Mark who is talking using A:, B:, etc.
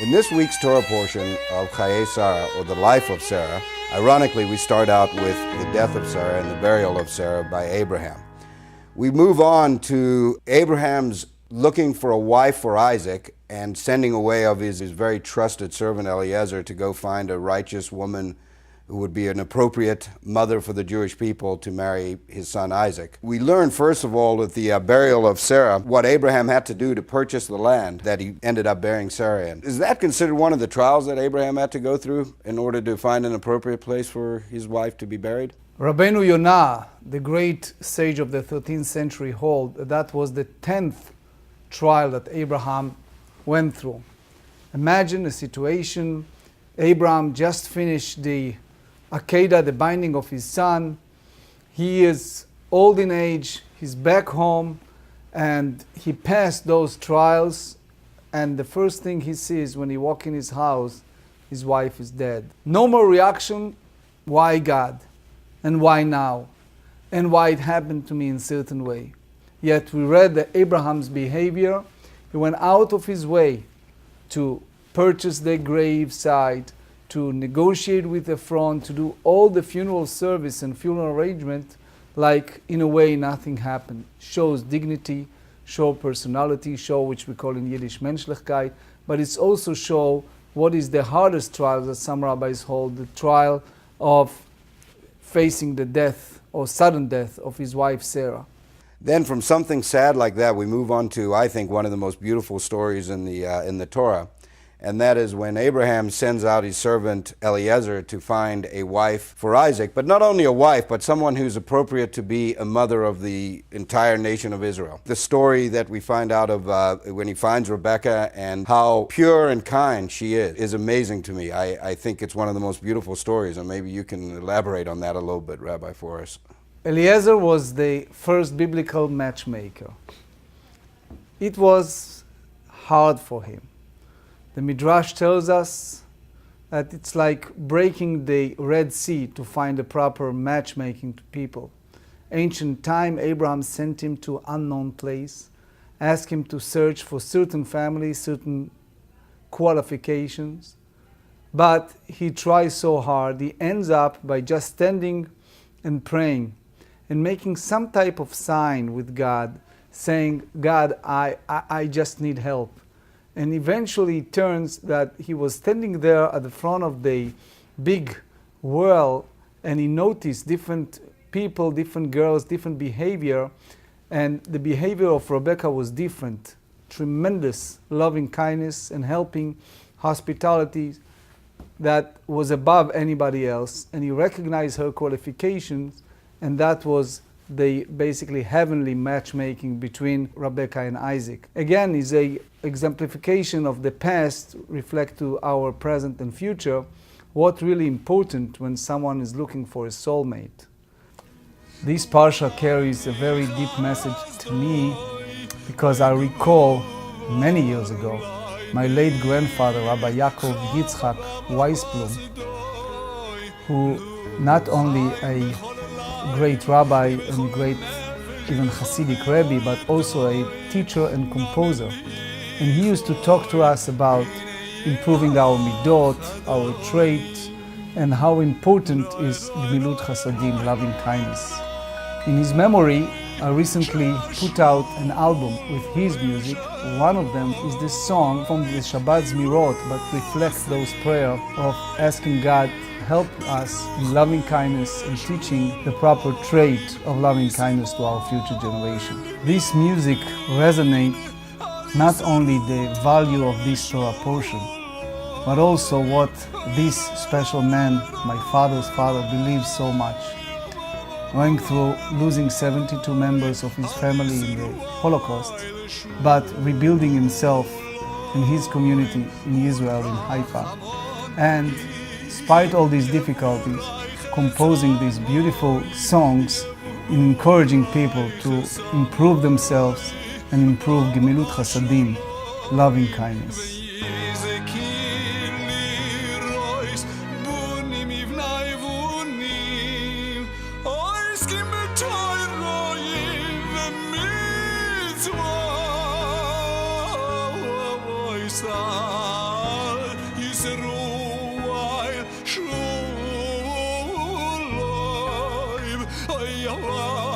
A: In this week's Torah portion of Chaye Sarah, or the life of Sarah, ironically we start out with the death of Sarah and the burial of Sarah by Abraham. We move on to Abraham's looking for a wife for Isaac and sending away of his very trusted servant Eliezer to go find a righteous woman who would be an appropriate mother for the Jewish people to marry his son Isaac. We learn, first of all, at the burial of Sarah, what Abraham had to do to purchase the land that he ended up burying Sarah in. Is that considered one of the trials that Abraham had to go through in order to find an appropriate place for his wife to be buried?
B: Rabbeinu Yonah, the great sage of the 13th century, hold that was the 10th trial that Abraham went through. Imagine a situation, Abraham just finished the Akedah, the binding of his son. He is old in age, he's back home, and he passed those trials, and the first thing he sees when he walks in his house, his wife is dead. No more reaction. Why God? And why now? And why it happened to me in a certain way? Yet we read that Abraham's behavior, he went out of his way to purchase the gravesite, to negotiate with the front, to do all the funeral service and funeral arrangement, like in a way nothing happened. Shows dignity, show personality, show which we call in Yiddish Menschlichkeit, but it's also show what is the hardest trial that some rabbis hold, the trial of facing the death or sudden death of his wife Sarah.
A: Then from something sad like that, we move on to, I think, one of the most beautiful stories in the Torah. And that is when Abraham sends out his servant Eliezer to find a wife for Isaac, but not only a wife, but someone who's appropriate to be a mother of the entire nation of Israel. The story that we find out of when he finds Rebekah and how pure and kind she is amazing to me. I think it's one of the most beautiful stories, and maybe you can elaborate on that a little bit, Rabbi, for us.
B: Eliezer was the first biblical matchmaker. It was hard for him. The Midrash tells us that it's like breaking the Red Sea to find the proper matchmaking to people. Ancient time, Abraham sent him to an unknown place, asked him to search for certain families, certain qualifications, but he tries so hard. He ends up by just standing and praying and making some type of sign with God, saying, God, I just need help. And eventually it turns that he was standing there at the front of the big well, and he noticed different people, different girls, different behavior, and the behavior of Rebekah was different. Tremendous loving kindness and helping, hospitality that was above anybody else, and he recognized her qualifications, and that was the basically heavenly matchmaking between Rebekah and Isaac. Again, is a exemplification of the past reflect to our present and future, what really important when someone is looking for a soulmate. This Parsha carries a very deep message to me because I recall many years ago my late grandfather, Rabbi Yaakov Yitzchak Weisblum, who not only a great rabbi and great even Hasidic Rebbe, but also a teacher and composer. And he used to talk to us about improving our midot, our traits, and how important is Gmilut Chasadim, loving kindness. In his memory, I recently put out an album with his music. One of them is this song from the Shabbat Zmirot, but reflects those prayers of asking God help us in loving kindness and teaching the proper trait of loving kindness to our future generation. This music resonates not only the value of this Torah portion, but also what this special man, my father's father, believes so much. Going through losing 72 members of his family in the Holocaust, but rebuilding himself and his community in Israel, in Haifa. And despite all these difficulties, composing these beautiful songs and encouraging people to improve themselves and improve Gemilut Chasadim, loving kindness.
C: Israel. Shulayim, ay Allah.